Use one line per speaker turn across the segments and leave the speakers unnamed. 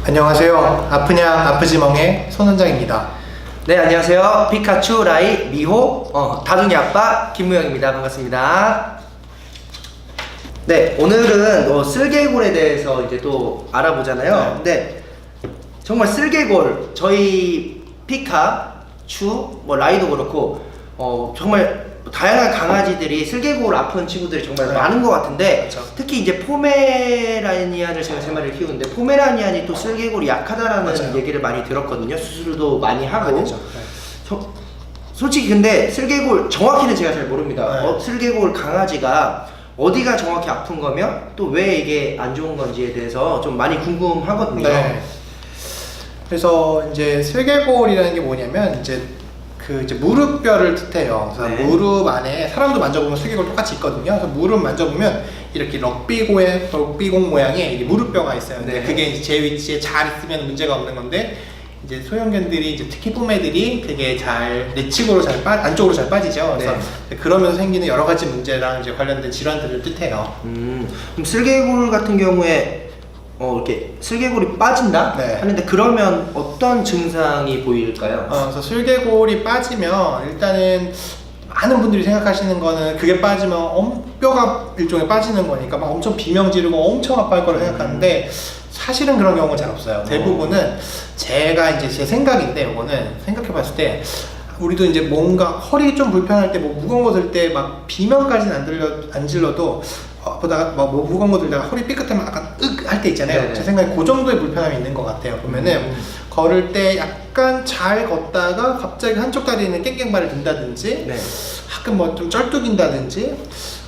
안녕하세요. 아프냥 아프지멍의 손원장입니다.
네, 안녕하세요. 피카츄, 라이, 미호, 다둥이 아빠 김무영입니다. 반갑습니다. 네, 오늘은 쓸개골에 대해서 이제 또 알아보잖아요. 근데 정말 쓸개골, 저희 피카츄, 라이도 그렇고 정말 다양한 강아지들이 쓸개골 아픈 친구들이 정말 많은 것 같은데,
그렇죠.
특히 이제 포메라니안을 제가 3마리를 키우는데 포메라니안이 또 쓸개골이 약하다라는
맞아요.
얘기를 많이 들었거든요. 수술도 많이 하고.
아니죠.
솔직히 근데 쓸개골 정확히는 제가 잘 모릅니다.
네.
쓸개골 강아지가 어디가 정확히 아픈 거며 또 왜 이게 안 좋은 건지에 대해서 좀 많이 궁금하거든요.
네. 그래서 이제 슬개골이라는 게 뭐냐면 이제 무릎뼈를 뜻해요. 그래서
네.
무릎 안에 사람도 만져보면 슬개골 똑같이 있거든요. 그래서 무릎 만져보면 이렇게 럭비공 모양의 이게 무릎뼈가 있어요. 근데
네.
그게 이제 제 위치에 잘 있으면 문제가 없는 건데, 이제 소형견들이 이제 특히 뽀매들이 그게 잘 내측으로 안쪽으로 잘 빠지죠. 그래서 그러면서 생기는 여러 가지 문제랑 이제 관련된 질환들을 뜻해요.
그럼 쓸개골 같은 경우에 이렇게 쓸개골이 빠진다
네.
하는데 그러면 어떤 증상이 보일까요?
그래서 슬개골이 빠지면 일단은 많은 분들이 생각하시는 거는 그게 빠지면 뼈가 일종의 빠지는 거니까 막 엄청 비명 지르고 엄청 아파할 거라 생각하는데, 사실은 그런 경우는 잘 없어요. 대부분은 제가 이제 제 생각인데, 이거는 생각해 봤을 때 우리도 이제 뭔가 허리 좀 불편할 때, 뭐 무거운 거 들 때 막 비명까지는 안 질러도 보다가 뭐 무거운 거 들다가 허리 삐끗하면 약간 할 때 있잖아요.
네네.
제 생각에 그 정도의 불편함이 있는 것 같아요. 보면은 걸을 때 약간 잘 걷다가 갑자기 한쪽 다리는 깽깽발을 든다든지,
네.
가끔 뭐 좀 쩔뚝인다든지,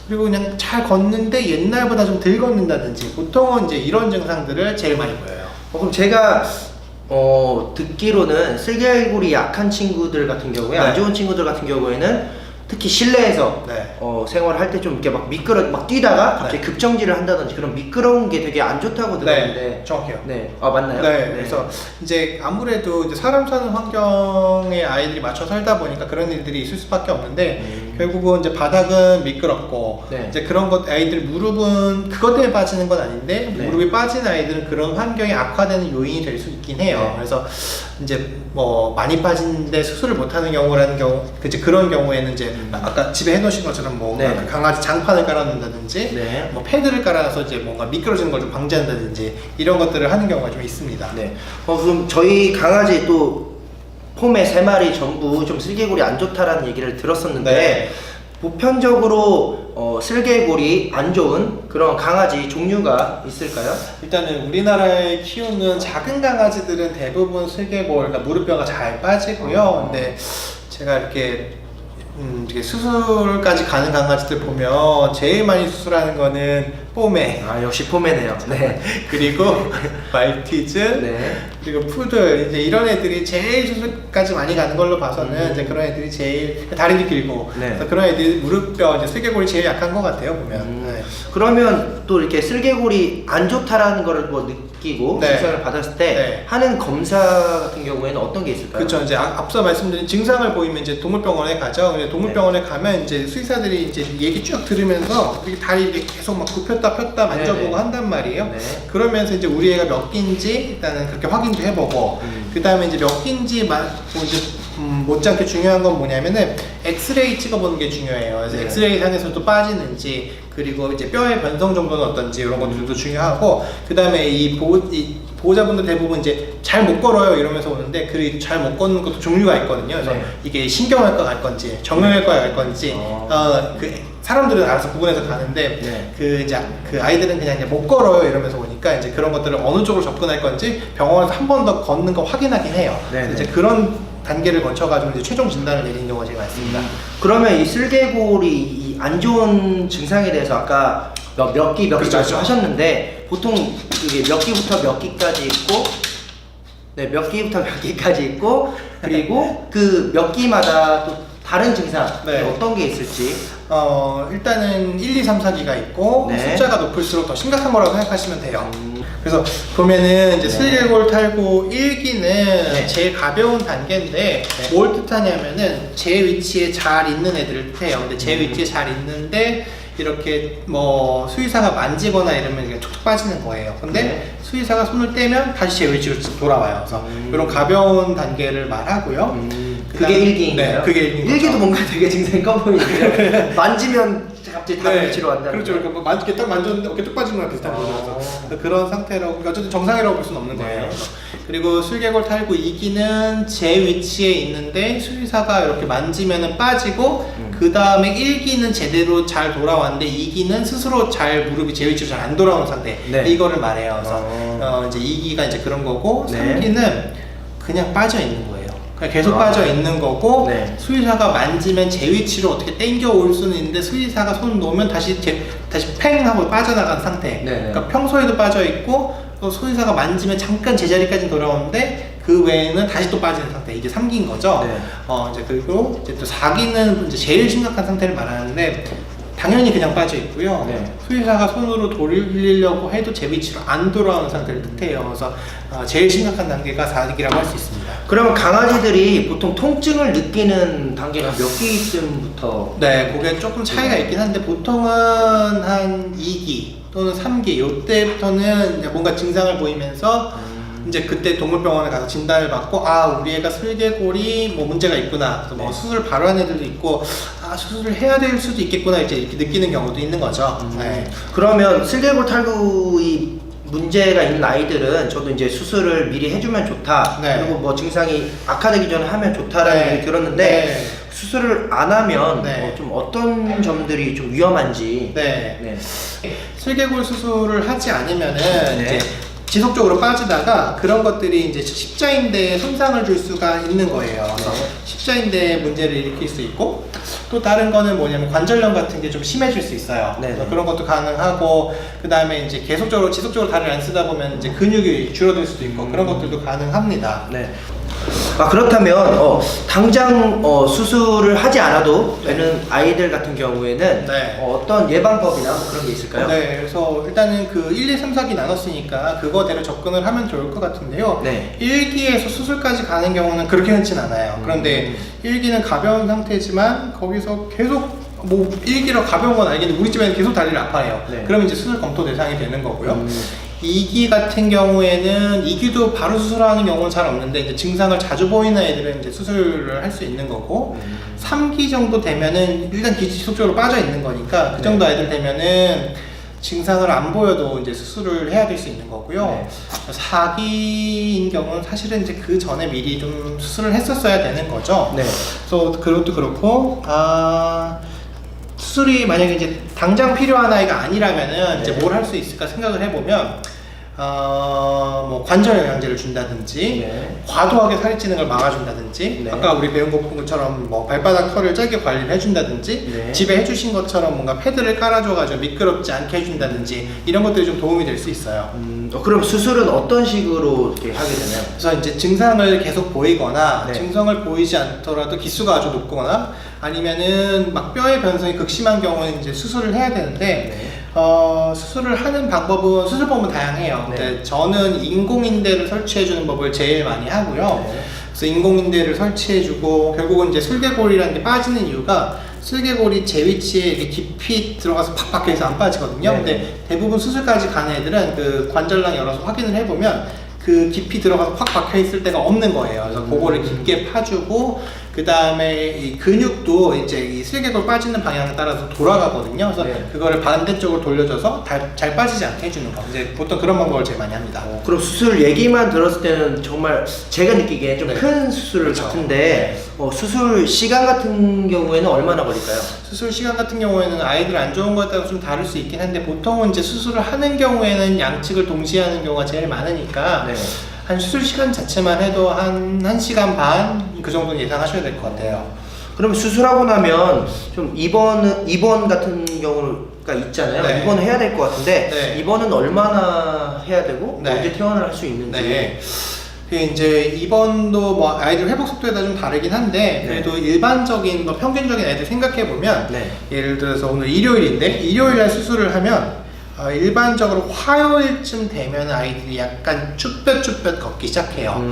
그리고 그냥 잘 걷는데 옛날보다 좀 덜 걷는다든지, 보통은 이제 이런 증상들을 제일 많이 보여요.
그럼 제가 듣기로는 쓸개골이 약한 친구들 같은 경우에, 안 좋은 친구들 같은 경우에는 특히 실내에서 생활을 할 때 좀 이렇게 막 뛰다가 갑자기 급정지를 한다든지 그런 미끄러운 게 되게 안 좋다고 들었는데.
정확해요.
네. 맞나요?
네. 그래서 이제 아무래도 이제 사람 사는 환경에 아이들이 맞춰 살다 보니까 그런 일들이 있을 수밖에 없는데, 결국은 이제 바닥은 미끄럽고, 이제 그런 것, 아이들 무릎은 그것 때문에 빠지는 건 아닌데, 무릎이 빠진 아이들은 그런 환경이 악화되는 요인이 될 수 있긴 해요. 그래서 이제 뭐 많이 빠진데 수술을 못하는 경우라는 경우, 이제 그런 경우에는 이제 아까 집에 해놓으신 것처럼 뭐 강아지 장판을 깔아놓는다든지, 뭐 패드를 깔아놔서 이제 뭔가 미끄러지는 걸 좀 방지한다든지, 이런 것들을 하는 경우가 좀 있습니다.
네. 그럼 저희 강아지 또 포메 3마리 전부 좀 쓸개골이 안 좋다라는 얘기를 들었었는데, 보편적으로 쓸개골이 안 좋은 그런 강아지 종류가 있을까요?
일단은 우리나라에 키우는 작은 강아지들은 대부분 슬개골, 그러니까 무릎뼈가 잘 빠지고요. 근데 제가 이렇게 수술까지 가는 강아지들 보면 제일 많이 수술하는 거는 뽀메,
역시 포메네요. 네.
그리고 말티즈, 그리고 푸들, 이제 이런 애들이 제일 수술까지 많이 가는 걸로 봐서는 이제 그런 애들이 제일 다리도 길고, 그래서 그런 애들이 무릎뼈, 이제 슬개골이 제일 약한 것 같아요, 보면.
그러면 또 이렇게 쓸개골이 안 좋다라는 거를 뭐 느끼고 증상을 받았을 때 하는 검사 같은 경우에는 어떤 게 있을까요?
그렇죠. 이제 앞서 말씀드린 증상을 보이면 이제 동물병원에 가죠. 근데 동물병원에 가면 이제 수의사들이 이제 얘기 쭉 들으면서 이렇게 다리 이렇게 계속 막 굽혔다 폈다 만져보고 한단 말이에요. 그러면서 이제 우리 애가 몇 끼인지 일단은 그렇게 확인도 해보고, 그 다음에 이제 몇 끼인지 못지않게 중요한 건 뭐냐면은 엑스레이 찍어보는 게 중요해요. 그래서 엑스레이 상에서도 빠지는지, 그리고 이제 뼈의 변성 정도는 어떤지, 이런 것들도 중요하고, 그 다음에 이 보호자분들 대부분 이제 잘 못 걸어요 이러면서 오는데, 그 잘 못 걷는 것도 종류가 있거든요. 그래서 이게 신경외과 갈 건지 정형외과 갈 건지, 사람들은 알아서 구분해서 가는데, 그 아이들은 그냥 이제 못 걸어요 이러면서 오니까 이제 그런 것들을 어느 쪽으로 접근할 건지 병원에서 한 번 더 걷는 거 확인하긴 해요. 이제 그런 단계를 거쳐가지고 이제 최종 진단을 내리는 경우가 제일 많습니다.
그러면 이 쓸개골이 안 좋은 증상에 대해서 아까 몇 기 말씀하셨는데, 보통 이게 몇 기부터 몇 기까지 있고, 몇 기부터 몇 기까지 있고, 그리고 그 몇 기마다 또 다른 증상 어떤 게 있을지.
일단은 1, 2, 3, 4기가 있고, 숫자가 높을수록 더 심각한 거라고 생각하시면 돼요. 그래서 보면은 이제
네.
슬개골 탈구 1기는
네.
제일 가벼운 단계인데
네.
뭘 뜻하냐면은 제 위치에 잘 있는 애들을 뜻해요. 근데 제 위치에 잘 있는데 이렇게 뭐 수의사가 만지거나 이러면 이게 툭툭 빠지는 거예요. 근데
네.
수의사가 손을 떼면 다시 제 위치로 돌아와요. 그래서 이런 가벼운 단계를 말하고요.
그게 1기인가요?
네, 그게 1기인
1기도 뭔가 되게 증상이 커 보이는데 만지면 갑자기 다른 위치로 간다는
그렇죠.
거예요?
그러니까 뭐 딱 만졌는데 어깨 뚝 빠지는 거랑 비슷한 거죠. 그래서 그런 상태라고, 그러니까 어쨌든 정상이라고 볼 수는 없는 거예요.
네.
그리고 슬개골 탈구 2기는 제 위치에 있는데 수의사가 이렇게 만지면은 빠지고 그 다음에 1기는 제대로 잘 돌아왔는데 2기는 스스로 잘 무릎이 제 위치로 잘 안 돌아오는 상태.
네.
이거를 말해요. 그래서 이제 2기가 이제 그런 거고
네.
3기는 그냥 빠져 있는 거예요. 그냥 계속
아.
빠져 있는 거고
네.
수의사가 만지면 제 위치로 어떻게 당겨 올 수는 있는데 수의사가 손 놓으면 다시 팽 하고 빠져나간 상태.
네.
그러니까 평소에도 빠져 있고 또 수의사가 만지면 잠깐 제자리까지 돌아오는데 그 외에는 다시 또 빠지는 상태. 이게 3기인 거죠.
네.
이제 그리고 이제 또 4기는 이제 제일 심각한 상태를 말하는데 당연히 그냥 빠져 있고요.
네.
수의사가 손으로 돌리려고 해도 제 위치로 안 돌아오는 상태를 뜻해요. 그래서 제일 심각한 단계가 4기라고 할 수 있습니다.
그러면 강아지들이 보통 통증을 느끼는 단계가 몇 기쯤부터?
네, 그게 조금 차이가 있긴 한데 보통은 한 2기 또는 3기 이때부터는 이제 뭔가 증상을 보이면서 이제 그때 동물병원에 가서 진단을 받고 우리 애가 슬개골이 뭐 문제가 있구나. 그래서 뭐
네.
수술 바로 한 애들도 있고 수술을 해야 될 수도 있겠구나 이제 이렇게 느끼는 경우도 있는 거죠. 네.
그러면 슬개골 탈구의 문제가 있는 아이들은 저도 이제 수술을 미리 해주면 좋다.
네.
그리고 뭐 증상이 악화되기 전에 하면 좋다라는
네.
얘기 들었는데
네.
수술을 안 하면
네.
좀 어떤 점들이 좀 위험한지.
네.
네.
슬개골 수술을 하지 않으면은
네.
이제 지속적으로 빠지다가 그런 것들이 이제 십자인대에 손상을 줄 수가 있는 거예요. 그래서
네.
십자인대에 문제를 일으킬 수 있고 또 다른 거는 뭐냐면 관절염 같은 게 좀 심해질 수 있어요.
네.
그래서 그런 것도 가능하고 그 다음에 이제 지속적으로 다리를 안 쓰다 보면 이제 근육이 줄어들 수도 있고 그런 것들도 가능합니다.
네. 그렇다면 당장 수술을 하지 않아도 되는 아이들 같은 경우에는
네.
어떤 예방법이나 뭐 그런 게 있을까요?
네, 그래서 일단은 그 1, 2, 3, 4기 나눴으니까 그거대로 접근을 하면 좋을 것 같은데요.
네.
1기에서 수술까지 가는 경우는 그렇게 흔치 않아요. 그런데 1기는 가벼운 상태지만 거기서 계속 뭐 1기로 가벼운 건 알겠는데 우리 집에는 계속 다리를 아파해요.
네.
그러면 이제 수술 검토 대상이 되는 거고요. 2기 같은 경우에는 2기도 바로 수술하는 경우는 잘 없는데 이제 증상을 자주 보이는 애들은 이제 수술을 할 수 있는 거고 3기 정도 되면은 일단 지속적으로 빠져 있는 거니까 그 정도 아이들 되면은 증상을 안 보여도 이제 수술을 해야 될 수 있는 거고요.
네.
4기인 경우는 사실은 이제 그 전에 미리 좀 수술을 했었어야 되는 거죠.
네.
그래서 그것도 그렇고 수술이 만약에 이제 당장 필요한 아이가 아니라면은 이제
네.
뭘 할 수 있을까 생각을 해보면 뭐 관절 영양제를 준다든지
네.
과도하게 살이 찌는 걸 막아준다든지
네.
아까 우리 배운 것처럼 뭐 발바닥 털을 짧게 관리를 해준다든지
네.
집에 해주신 것처럼 뭔가 패드를 깔아줘가지고 미끄럽지 않게 해준다든지 이런 것들이 좀 도움이 될 수 있어요.
그럼 수술은 어떤 식으로 이렇게 하게 되나요?
그래서 이제 증상을 계속 보이거나
네.
증상을 보이지 않더라도 기수가 아주 높거나 아니면은 막 뼈의 변성이 극심한 경우는 이제 수술을 해야 되는데
네.
수술을 하는 수술법은 다양해요.
네.
근데 저는 인공인대를 설치해주는 법을 제일 많이 하고요.
네.
그래서 인공인대를 설치해주고 결국은 이제 슬개골이라는 게 빠지는 이유가 슬개골이 제 위치에 이렇게 깊이 들어가서 팍팍 해서 안 빠지거든요.
네.
근데 대부분 수술까지 가는 애들은 그 관절랑 열어서 확인을 해보면 그 깊이 들어가서 팍 박혀 있을 때가 없는 거예요. 그래서 그거를 깊게 파주고 그 다음에 이 근육도 이제 이 슬개골 빠지는 방향에 따라서 돌아가거든요. 그래서
네.
그거를 반대쪽으로 돌려줘서 잘 빠지지 않게 해주는 거. 이제 보통 그런 방법을 제일 많이 합니다.
그럼 수술 얘기만 들었을 때는 정말 제가 느끼기에 좀
네.
큰 수술
그렇죠.
같은데 수술 시간 같은 경우에는 얼마나 걸릴까요?
수술 시간 같은 경우에는 아이들 안 좋은 거에 따라 좀 다를 수 있긴 한데 보통은 이제 수술을 하는 경우에는 양측을 동시에 하는 경우가 제일 많으니까
네.
한 수술 시간 자체만 해도 한 1시간 반 그 정도는 예상하셔야 될 것 같아요.
그럼 수술하고 나면 좀 입원 같은 경우가 있잖아요.
네.
입원을 해야 될 것 같은데
네.
입원은 얼마나 해야 되고
네.
언제 퇴원을 할 수 있는지.
네. 이제 입원도 뭐 아이들 회복 속도에 따라 좀 다르긴 한데 그래도 일반적인 평균적인 애들 생각해 보면
네.
예를 들어서 오늘 일요일인데 일요일 날 수술을 하면 일반적으로 화요일쯤 되면 아이들이 약간 쭈뼛쭈뼛 걷기 시작해요.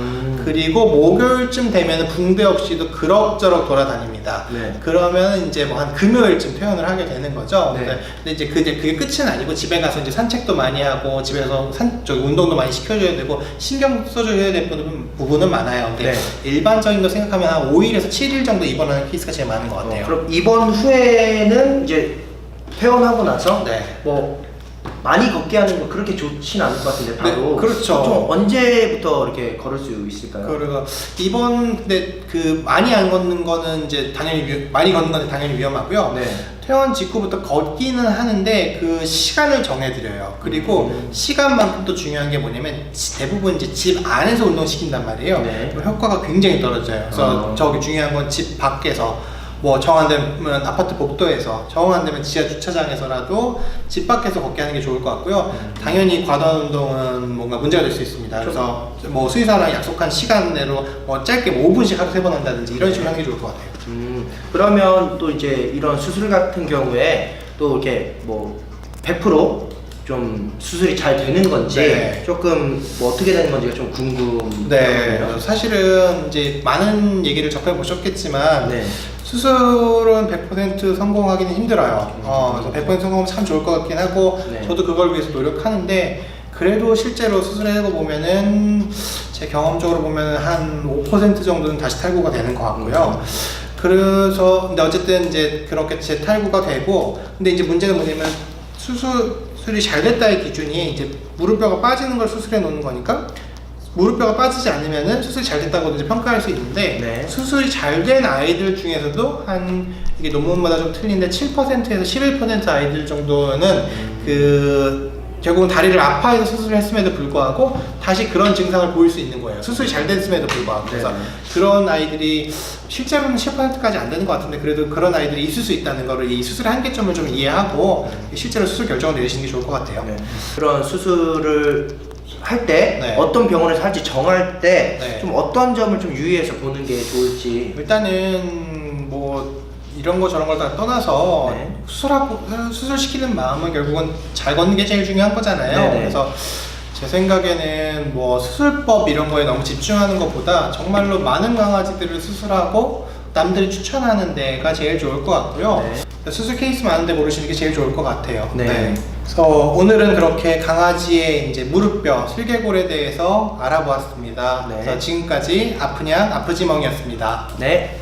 그리고 목요일쯤 되면 붕대 없이도 그럭저럭 돌아다닙니다.
네.
그러면 이제 뭐 한 금요일쯤 퇴원을 하게 되는 거죠.
네.
근데 이제 그게 끝은 아니고 집에 가서 이제 산책도 많이 하고 집에서 운동도 많이 시켜줘야 되고 신경 써줘야 될 부분은 많아요. 근데
네.
일반적인 거 생각하면 한 5일에서 7일 정도 입원하는 케이스가 제일 많은 것 같아요.
그럼 입원 후에는 이제 퇴원하고 나서
네.
뭐 많이 걷게 하는 거 그렇게 좋진 않을 것 같은데 바로
네, 그렇죠.
보통 언제부터 이렇게 걸을 수 있을까요?
그리고 이번 근데 그 많이 안 걷는 거는 이제 당연히 많이 걷는 거는 당연히 위험하고요.
네.
퇴원 직후부터 걷기는 하는데 그 시간을 정해드려요. 그리고 시간만큼 또 중요한 게 뭐냐면 대부분 이제 집 안에서 운동시킨단 말이에요.
네.
그럼 효과가 굉장히 떨어져요. 그래서 저기 중요한 건 집 밖에서 뭐 정 안 되면 아파트 복도에서, 정 안 되면 지하 주차장에서라도 집 밖에서 걷게 하는 게 좋을 것 같고요. 당연히 과도한 운동은 뭔가 문제가 될 수 있습니다. 그래서 뭐 수의사랑 약속한 시간 내로 뭐 짧게 뭐 5분씩 하루 3번 한다든지 이런 식으로 하는 게 좋을 것 같아요.
그러면 또 이제 이런 수술 같은 경우에 또 이렇게 뭐 100% 좀 수술이 잘 되는 건지
네.
조금 뭐 어떻게 되는 건지가 좀 궁금해요.
네, 사실은 이제 많은 얘기를 접해 보셨겠지만
네.
수술은 100% 성공하기는 힘들어요. 그래서 100% 성공하면 참 좋을 것 같긴 하고
네.
저도 그걸 위해서 노력하는데 그래도 실제로 수술해보 보면은 제 경험적으로 보면 한 5% 정도는 다시 탈구가 되는 것 같고요. 그래서 근데 어쨌든 이제 그렇게 재탈구가 되고 근데 이제 문제는 뭐냐면 수술이 잘 됐다의 기준이 이제 무릎뼈가 빠지는 걸 수술해 놓는 거니까 무릎뼈가 빠지지 않으면은 수술이 잘 됐다고 이제 평가할 수 있는데
네.
수술이 잘 된 아이들 중에서도 한 이게 논문마다 좀 틀린데 7%에서 11% 아이들 정도는 그 결국은 다리를 아파해서 수술을 했음에도 불구하고 다시 그런 증상을 보일 수 있는 거예요. 수술이 잘 됐음에도 불구하고. 그래서
네.
그런 아이들이 실제로는 10%까지 안 되는 것 같은데 그래도 그런 아이들이 있을 수 있다는 거를 이 수술의 한계점을 좀 이해하고 실제로 수술 결정을 내리시는 게 좋을 것 같아요.
네. 그런 수술을 할 때
네.
어떤 병원에서 할지 정할 때 좀
네.
어떤 점을 좀 유의해서 보는 게 좋을지.
일단은 뭐 이런 거 저런 걸 다 떠나서
네.
수술시키는 마음은 결국은 잘 걷는 게 제일 중요한 거잖아요.
네네.
그래서 제 생각에는 뭐 수술법 이런 거에 너무 집중하는 것보다 정말로 많은 강아지들을 수술하고 남들이 추천하는 데가 제일 좋을 것 같고요.
네.
수술 케이스 많은데 모르시는 게 제일 좋을 것 같아요.
네.
그래서 오늘은 그렇게 강아지의 이제 무릎뼈, 슬개골에 대해서 알아보았습니다.
네.
그래서 지금까지 아프냥 아프지멍이었습니다.
네.